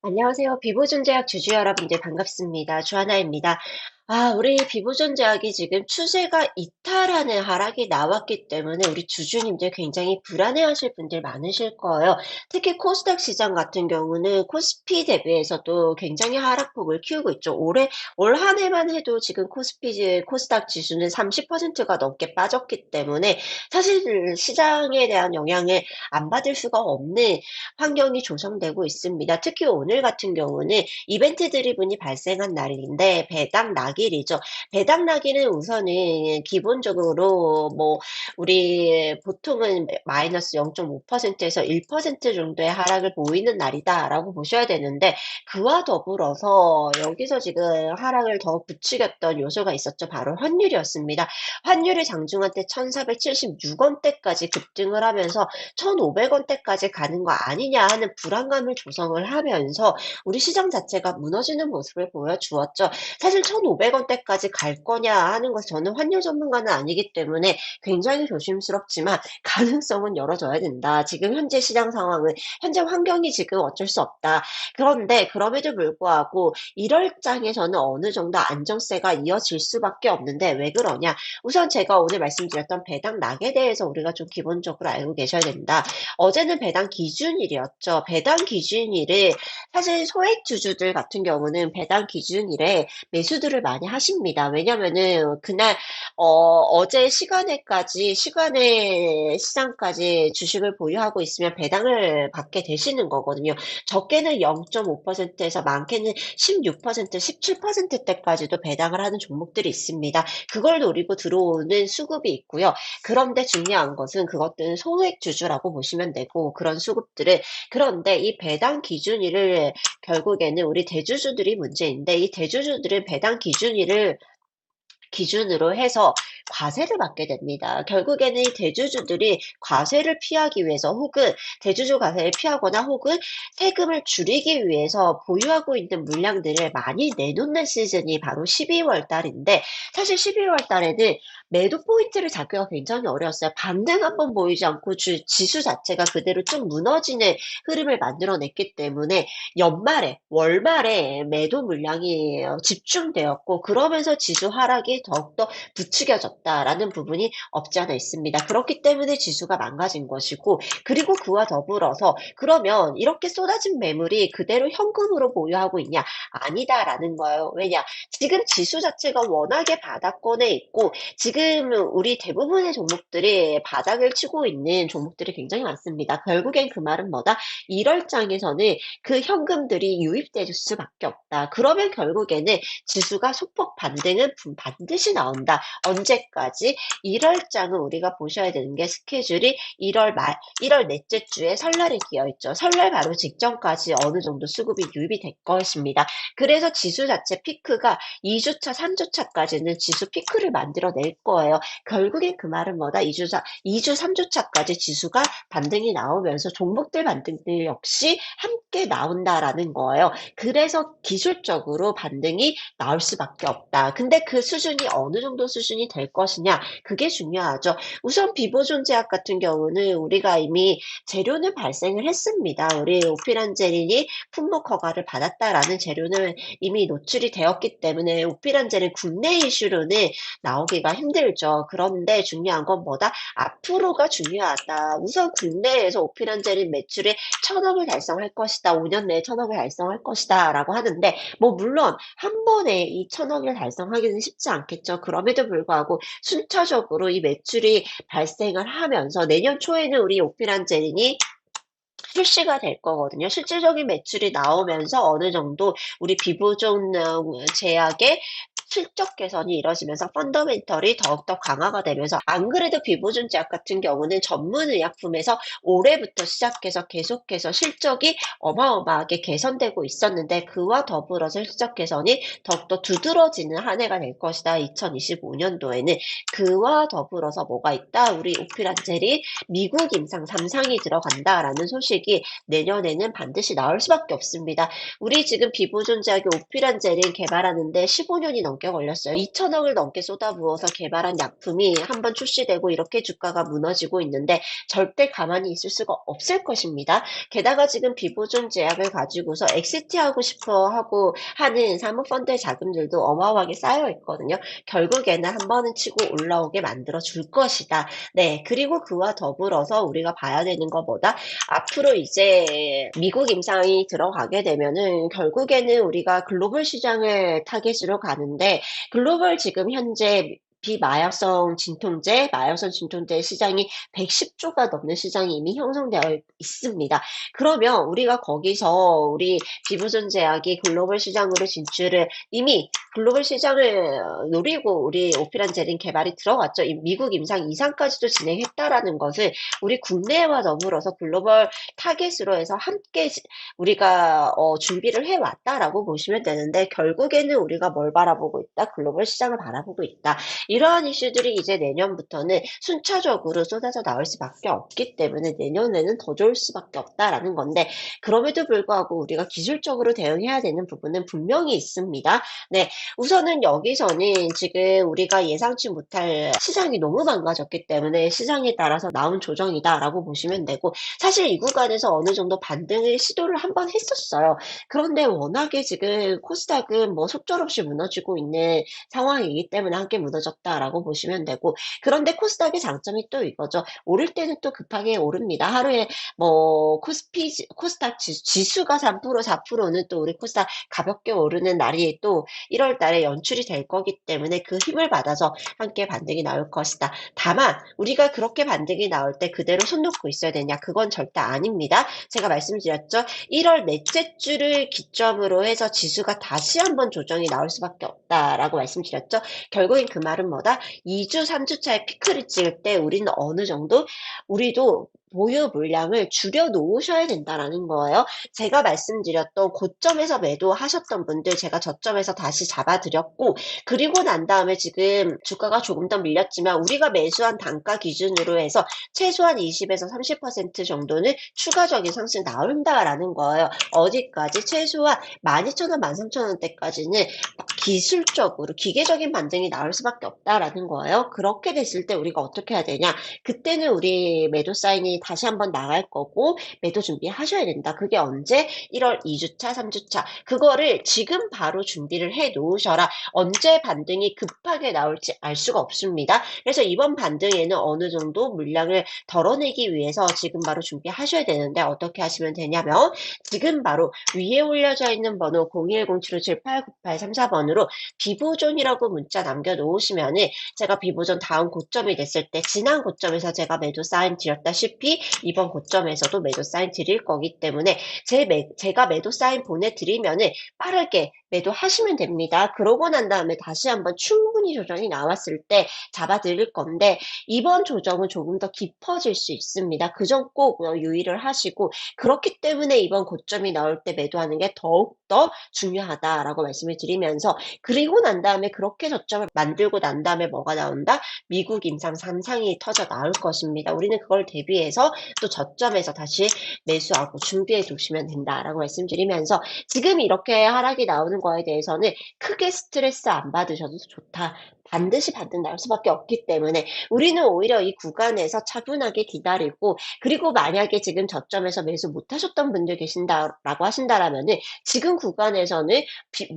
안녕하세요. 비보존제약 주주 여러분들 반갑습니다. 주하나입니다. 우리 비보존제약이 지금 추세가 이탈하는 하락이 나왔기 때문에 우리 주주님들 굉장히 불안해하실 분들 많으실 거예요. 특히 코스닥 시장 같은 경우는 코스피 대비해서도 굉장히 하락폭을 키우고 있죠. 올 한 해만 해도 지금 코스닥 지수는 30%가 넘게 빠졌기 때문에 사실 시장에 대한 영향을 안 받을 수가 없는 환경이 조성되고 있습니다. 특히 오늘 같은 경우는 이벤트 드리븐이 발생한 날인데 배당 낙일이죠. 배당 낙일은 우선은 기본적으로 우리 보통은 마이너스 0.5%에서 1% 정도의 하락을 보이는 날이다라고 보셔야 되는데 그와 더불어서 여기서 지금 하락을 더 부추겼던 요소가 있었죠. 바로 환율이었습니다. 환율이 장중한 때 1,476원대까지 급등을 하면서 1,500원대까지 가는 거 아니냐 하는 불안감을 조성을 하면서 우리 시장 자체가 무너지는 모습을 보여주었죠. 사실 1,500원대까지 갈 거냐 하는 것 저는 환율 전문가는 아니기 때문에 굉장히 조심스럽지만 가능성은 열어줘야 된다. 지금 현재 시장 상황은 현재 환경이 지금 어쩔 수 없다. 그런데 그럼에도 불구하고 1월 장에서는 어느 정도 안정세가 이어질 수밖에 없는데 왜 그러냐? 우선 제가 오늘 말씀드렸던 배당 낙에 대해서 우리가 좀 기본적으로 알고 계셔야 된다. 어제는 배당 기준일이었죠. 배당 기준일을 사실 소액 주주들 같은 경우는 배당 기준일에 매수들을 많이 하십니다. 왜냐면은 그날 어제 시간에 시장까지 주식을 보유하고 있으면 배당을 받게 되시는 거거든요. 적게는 0.5%에서 많게는 16%, 17%대까지도 배당을 하는 종목들이 있습니다. 그걸 노리고 들어오는 수급이 있고요. 그런데 중요한 것은 그것들은 소액 주주라고 보시면 되고 그런 수급들은 그런데 이 배당 기준일을 결국에는 우리 대주주들이 문제인데 이 대주주들은 배당 기준일을 기준으로 해서 과세를 받게 됩니다. 결국에는 이 대주주들이 과세를 피하기 위해서 혹은 대주주 과세를 피하거나 혹은 세금을 줄이기 위해서 보유하고 있는 물량들을 많이 내놓는 시즌이 바로 12월 달인데 사실 12월 달에는 매도 포인트를 잡기가 굉장히 어려웠어요. 반등 한번 보이지 않고 지수 자체가 그대로 쭉 무너지는 흐름을 만들어냈기 때문에 월말에 매도 물량이 집중되었고 그러면서 지수 하락이 더욱더 부추겨졌다라는 부분이 없지 않아 있습니다. 그렇기 때문에 지수가 망가진 것이고 그리고 그와 더불어서 그러면 이렇게 쏟아진 매물이 그대로 현금으로 보유하고 있냐? 아니다라는 거예요. 왜냐? 지금 지수 자체가 워낙에 바닥권에 있고 지금 우리 대부분의 종목들이 바닥을 치고 있는 종목들이 굉장히 많습니다. 결국엔 그 말은 뭐다? 1월장에서는 그 현금들이 유입될 수밖에 없다. 그러면 결국에는 지수가 소폭 반등은 반드시 나온다. 언제까지? 1월장은 우리가 보셔야 되는 게 스케줄이 1월 넷째 주에 설날이 끼어 있죠. 설날 바로 직전까지 어느 정도 수급이 유입이 될 것입니다. 그래서 지수 자체 피크가 2주차, 3주차까지는 지수 피크를 만들어낼 거예요. 결국엔 그 말은 뭐다? 2주, 3주차까지 지수가 반등이 나오면서 종목들 반등들 역시 함께 나온다라는 거예요. 그래서 기술적으로 반등이 나올 수밖에 없다. 근데 그 수준이 어느 정도 수준이 될 것이냐? 그게 중요하죠. 우선 비보존제약 같은 경우는 우리가 이미 재료는 발생을 했습니다. 우리 오피란제린이 품목 허가를 받았다라는 재료는 이미 노출이 되었기 때문에 오피란제린 국내 이슈로는 나오기가 힘들죠. 그런데 중요한 건 뭐다? 앞으로가 중요하다. 우선 국내에서 오피란제린 매출이 1,000억을 달성할 것이다. 5년 내에 1,000억을 달성할 것이다. 라고 하는데 물론 한 번에 이 1,000억을 달성하기는 쉽지 않겠죠. 그럼에도 불구하고 순차적으로 이 매출이 발생을 하면서 내년 초에는 우리 오피란제린이 출시가 될 거거든요. 실질적인 매출이 나오면서 어느 정도 우리 비보존 제약의 실적 개선이 이뤄지면서 펀더멘털이 더욱더 강화가 되면서 안 그래도 비보존 제약 같은 경우는 전문 의약품에서 올해부터 시작해서 계속해서 실적이 어마어마하게 개선되고 있었는데 그와 더불어서 실적 개선이 더욱더 두드러지는 한 해가 될 것이다. 2025년도에는 그와 더불어서 뭐가 있다? 우리 오피란젤이 미국 임상 3상이 들어간다라는 소식이 내년에는 반드시 나올 수밖에 없습니다. 우리 지금 비보존 제약의 오피란젤을 개발하는데 15년이 넘게 걸렸어요. 2천억을 넘게 쏟아부어서 개발한 약품이 한번 출시되고 이렇게 주가가 무너지고 있는데 절대 가만히 있을 수가 없을 것입니다. 게다가 지금 비보존 제약을 가지고서 엑시트하고 싶어 하고 하는 사모펀드의 자금들도 어마어마하게 쌓여 있거든요. 결국에는 한 번은 치고 올라오게 만들어 줄 것이다. 네. 그리고 그와 더불어서 우리가 봐야 되는 것보다 앞으로 이제 미국 임상이 들어가게 되면은 결국에는 우리가 글로벌 시장을 타깃으로 가는데 글로벌 지금 현재 비마약성 진통제, 마약성 진통제 시장이 110조가 넘는 시장이 이미 형성되어 있습니다. 그러면 우리가 거기서 우리 비보존 제약이 글로벌 시장으로 진출을 이미 글로벌 시장을 노리고 우리 오피란제린 개발이 들어갔죠. 미국 임상 이상까지도 진행했다라는 것을 우리 국내와 더불어서 글로벌 타겟으로 해서 함께 우리가 준비를 해왔다라고 보시면 되는데 결국에는 우리가 뭘 바라보고 있다? 글로벌 시장을 바라보고 있다. 이러한 이슈들이 이제 내년부터는 순차적으로 쏟아져 나올 수밖에 없기 때문에 내년에는 더 좋을 수밖에 없다라는 건데 그럼에도 불구하고 우리가 기술적으로 대응해야 되는 부분은 분명히 있습니다. 네, 우선은 여기서는 지금 우리가 예상치 못할 시장이 너무 망가졌기 때문에 시장에 따라서 나온 조정이다라고 보시면 되고 사실 이 구간에서 어느 정도 반등을 시도를 한번 했었어요. 그런데 워낙에 지금 코스닥은 뭐 속절없이 무너지고 있는 상황이기 때문에 함께 무너졌다라고 보시면 되고 그런데 코스닥의 장점이 또 이거죠. 오를 때는 또 급하게 오릅니다. 하루에 뭐 코스닥 지수가 3% 4%는 또 우리 코스닥 가볍게 오르는 날이 또 1월 달에 연출이 될 거기 때문에 그 힘을 받아서 함께 반등이 나올 것이다. 다만 우리가 그렇게 반등이 나올 때 그대로 손 놓고 있어야 되냐? 그건 절대 아닙니다. 제가 말씀드렸죠. 1월 넷째 주를 기점으로 해서 지수가 다시 한번 조정이 나올 수밖에 없다라고 말씀드렸죠. 결국엔 그 말은 뭐다? 2주, 3주 차에 피크를 찍을 때 우리는 어느 정도 우리도 보유 물량을 줄여 놓으셔야 된다라는 거예요. 제가 말씀드렸던 고점에서 매도하셨던 분들 제가 저점에서 다시 잡아드렸고 그리고 난 다음에 지금 주가가 조금 더 밀렸지만 우리가 매수한 단가 기준으로 해서 최소한 20에서 30% 정도는 추가적인 상승 나온다라는 거예요. 어디까지? 최소한 12,000원, 13,000원대까지는 기술적으로 기계적인 반등이 나올 수밖에 없다라는 거예요. 그렇게 됐을 때 우리가 어떻게 해야 되냐? 그때는 우리 매도 사인이 다시 한번 나갈 거고 매도 준비하셔야 된다. 그게 언제? 1월 2주차, 3주차. 그거를 지금 바로 준비를 해 놓으셔라. 언제 반등이 급하게 나올지 알 수가 없습니다. 그래서 이번 반등에는 어느 정도 물량을 덜어내기 위해서 지금 바로 준비하셔야 되는데 어떻게 하시면 되냐면 지금 바로 위에 올려져 있는 번호 010-7578-9834번으로 비보존이라고 문자 남겨놓으시면은 제가 비보존 다음 고점이 됐을 때 지난 고점에서 제가 매도 사인 드렸다시피 이번 고점에서도 매도 사인 드릴 거기 때문에 제가 매도 사인 보내드리면은 빠르게 매도하시면 됩니다. 그러고 난 다음에 다시 한번 충분히 조정이 나왔을 때 잡아드릴 건데 이번 조정은 조금 더 깊어질 수 있습니다. 그 점 꼭 유의를 하시고 그렇기 때문에 이번 고점이 나올 때 매도하는 게 더욱더 중요하다라고 말씀을 드리면서 그리고 난 다음에 그렇게 저점을 만들고 난 다음에 뭐가 나온다? 미국 임상 3상이 터져 나올 것입니다. 우리는 그걸 대비해서 또 저점에서 다시 매수하고 준비해 두시면 된다라고 말씀드리면서 지금 이렇게 하락이 나오는 거에 대해서는 크게 스트레스 안 받으셔도 좋다. 반드시 반등 나올 수밖에 없기 때문에 우리는 오히려 이 구간에서 차분하게 기다리고 그리고 만약에 지금 저점에서 매수 못하셨던 분들 계신다라고 하신다라면은 지금 구간에서는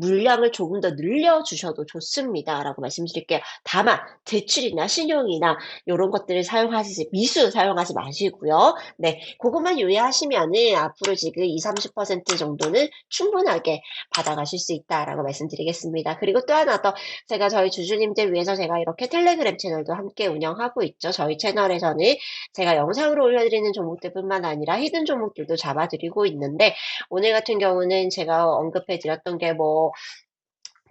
물량을 조금 더 늘려주셔도 좋습니다라고 말씀드릴게요. 다만 대출이나 신용이나 이런 것들을 사용하시지 미수 사용하지 마시고요. 네, 그것만 유의하시면은 앞으로 지금 20-30% 정도는 충분하게 받아가실 수 있다라고 말씀드리겠습니다. 그리고 또 하나 더 제가 저희 주주님들 위해서 제가 이렇게 텔레그램 채널도 함께 운영하고 있죠. 저희 채널에서는 제가 영상으로 올려드리는 종목들뿐만 아니라 히든 종목들도 잡아드리고 있는데 오늘 같은 경우는 제가 언급해 드렸던 게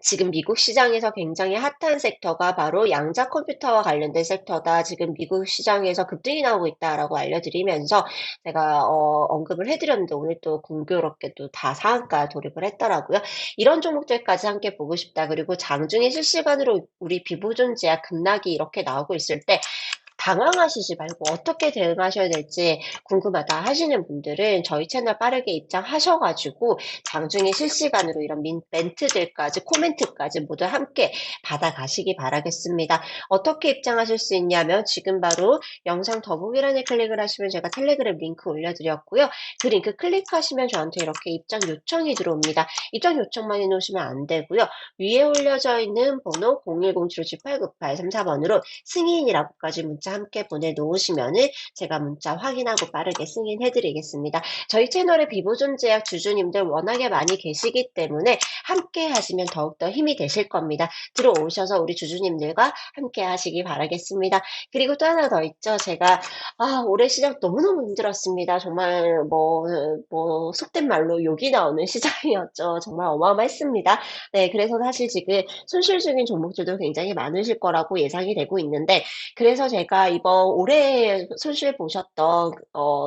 지금 미국 시장에서 굉장히 핫한 섹터가 바로 양자 컴퓨터와 관련된 섹터다. 지금 미국 시장에서 급등이 나오고 있다라고 알려드리면서 제가 언급을 해드렸는데 오늘 또 공교롭게 또 다 상한가 돌입을 했더라고요. 이런 종목들까지 함께 보고 싶다. 그리고 장중에 실시간으로 우리 비보존 제약 급락이 이렇게 나오고 있을 때 당황하시지 말고 어떻게 대응하셔야 될지 궁금하다 하시는 분들은 저희 채널 빠르게 입장하셔 가지고 장중에 실시간으로 이런 멘트들까지 코멘트까지 모두 함께 받아가시기 바라겠습니다. 어떻게 입장하실 수 있냐면 지금 바로 영상 더보기란에 클릭을 하시면 제가 텔레그램 링크 올려드렸고요. 그 링크 클릭하시면 저한테 이렇게 입장 요청이 들어옵니다. 입장 요청만 해놓으시면 안 되고요. 위에 올려져 있는 번호 010-7578-34번으로 승인이라고까지 문자 함께 보내놓으시면은 제가 문자 확인하고 빠르게 승인해드리겠습니다. 저희 채널에 비보존 제약 주주님들 워낙에 많이 계시기 때문에 함께 하시면 더욱더 힘이 되실 겁니다. 들어오셔서 우리 주주님들과 함께 하시기 바라겠습니다. 그리고 또 하나 더 있죠. 제가 올해 시작 너무너무 힘들었습니다. 정말 속된 말로 욕이 나오는 시장이었죠. 정말 어마어마했습니다. 네, 그래서 사실 지금 손실 중인 종목들도 굉장히 많으실 거라고 예상이 되고 있는데, 그래서 제가 이번 올해 손실 보셨던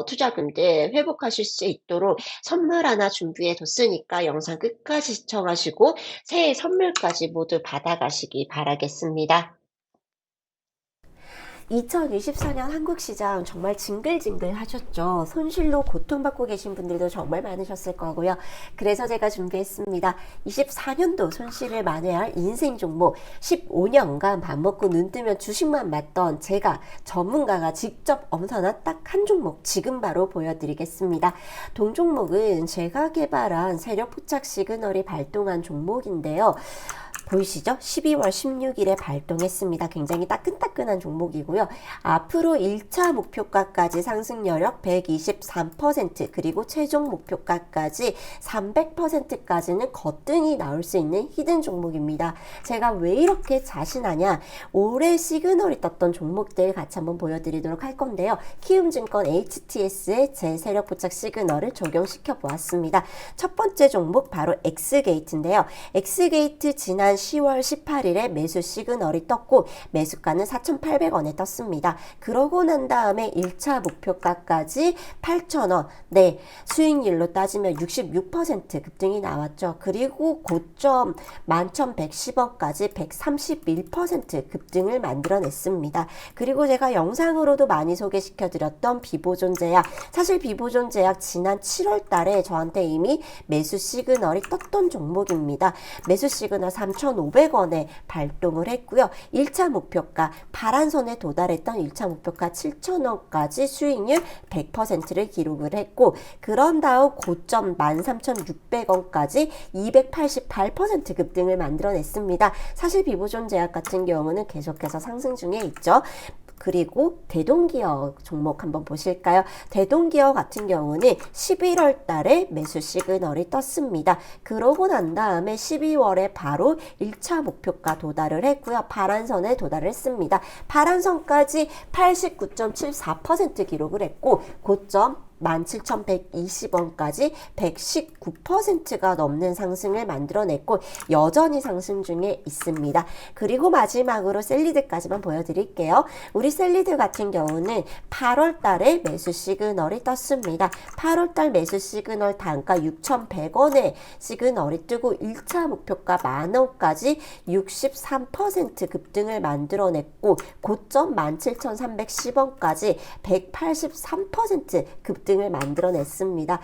투자금들 회복하실 수 있도록 선물 하나 준비해 뒀으니까 영상 끝까지 시청하시고 새해 선물까지 모두 받아가시기 바라겠습니다. 2024년 한국 시장 정말 징글징글 하셨죠. 손실로 고통받고 계신 분들도 정말 많으셨을 거고요. 그래서 제가 준비했습니다. 24년도 손실을 만회할 인생 종목, 15년간 밥 먹고 눈 뜨면 주식만 맞던 제가 전문가가 직접 엄선한 딱 한 종목 지금 바로 보여드리겠습니다. 동종목은 제가 개발한 세력 포착 시그널이 발동한 종목인데요. 보이시죠? 12월 16일에 발동했습니다. 굉장히 따끈따끈한 종목이고요. 앞으로 1차 목표가까지 상승 여력 123% 그리고 최종 목표가까지 300%까지는 거뜬히 나올 수 있는 히든 종목입니다. 제가 왜 이렇게 자신하냐? 올해 시그널이 떴던 종목들 같이 한번 보여드리도록 할 건데요. 키움증권 HTS의 제 세력 포착 시그널을 적용시켜 보았습니다. 첫 번째 종목 바로 엑스게이트인데요. 엑스게이트 지난 10월 18일에 매수 시그널이 떴고 매수가는 4,800원에 떴습니다. 그러고 난 다음에 1차 목표가까지 8,000원, 네, 수익률로 따지면 66% 급등이 나왔죠. 그리고 고점 11,110원까지 131% 급등을 만들어냈습니다. 그리고 제가 영상으로도 많이 소개시켜드렸던 비보존 제약, 사실 비보존 제약 지난 7월 달에 저한테 이미 매수 시그널이 떴던 종목입니다. 매수 시그널 3,500원에 발동을 했고요. 1차 목표가 파란선에 도달했던 1차 목표가 7,000원까지 수익률 100%를 기록을 했고, 그런 다음 고점 13,600원까지 288% 급등을 만들어냈습니다. 사실 비보존 제약 같은 경우는 계속해서 상승 중에 있죠. 그리고 대동기업 종목 한번 보실까요? 대동기업 같은 경우는 11월 달에 매수 시그널이 떴습니다. 그러고 난 다음에 12월에 바로 1차 목표가 도달을 했고요. 파란선에 도달을 했습니다. 파란선까지 89.74% 기록을 했고 고점 17,120원까지 119%가 넘는 상승을 만들어냈고 여전히 상승 중에 있습니다. 그리고 마지막으로 셀리드까지만 보여드릴게요. 우리 셀리드 같은 경우는 8월 달에 매수 시그널이 떴습니다. 8월 달 매수 시그널 단가 6,100원에 시그널이 뜨고 1차 목표가 만원까지 63% 급등을 만들어냈고 고점 17,310원까지 183% 급등을 만들어냈습니다.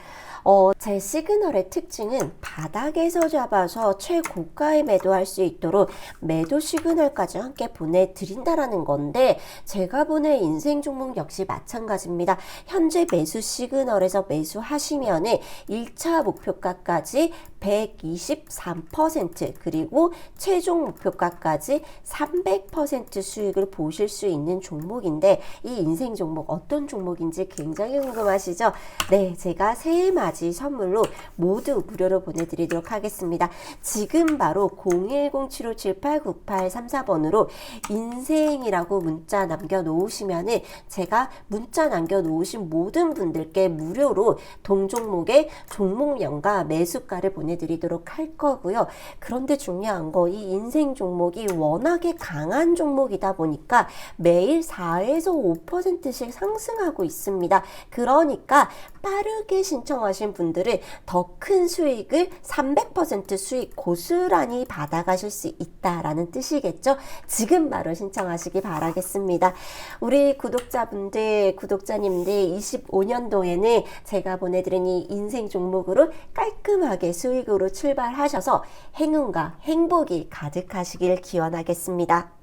제 시그널의 특징은 바닥에서 잡아서 최고가에 매도할 수 있도록 매도 시그널까지 함께 보내드린다라는 건데, 제가 보낸 인생 종목 역시 마찬가지입니다. 현재 매수 시그널에서 매수하시면 1차 목표가까지 123% 그리고 최종 목표가까지 300% 수익을 보실 수 있는 종목인데, 이 인생 종목 어떤 종목인지 굉장히 궁금하시죠? 네, 제가 새해 맞이 선물로 모두 무료로 보내드리도록 하겠습니다. 지금 바로 010-7578-9834번으로 인생이라고 문자 남겨놓으시면 제가 문자 남겨놓으신 모든 분들께 무료로 동종목의 종목명과 매수가를 보내드리도록 할 거고요. 그런데 중요한 거, 이 인생 종목이 워낙에 강한 종목이다 보니까 매일 4에서 5%씩 상승하고 있습니다. 그러니까 거니까 빠르게 신청하신 분들은 더 큰 수익을 300% 수익 고스란히 받아가실 수 있다라는 뜻이겠죠. 지금 바로 신청하시기 바라겠습니다. 우리 구독자분들, 구독자님들 25년도에는 제가 보내드린 이 인생 종목으로 깔끔하게 수익으로 출발하셔서 행운과 행복이 가득하시길 기원하겠습니다.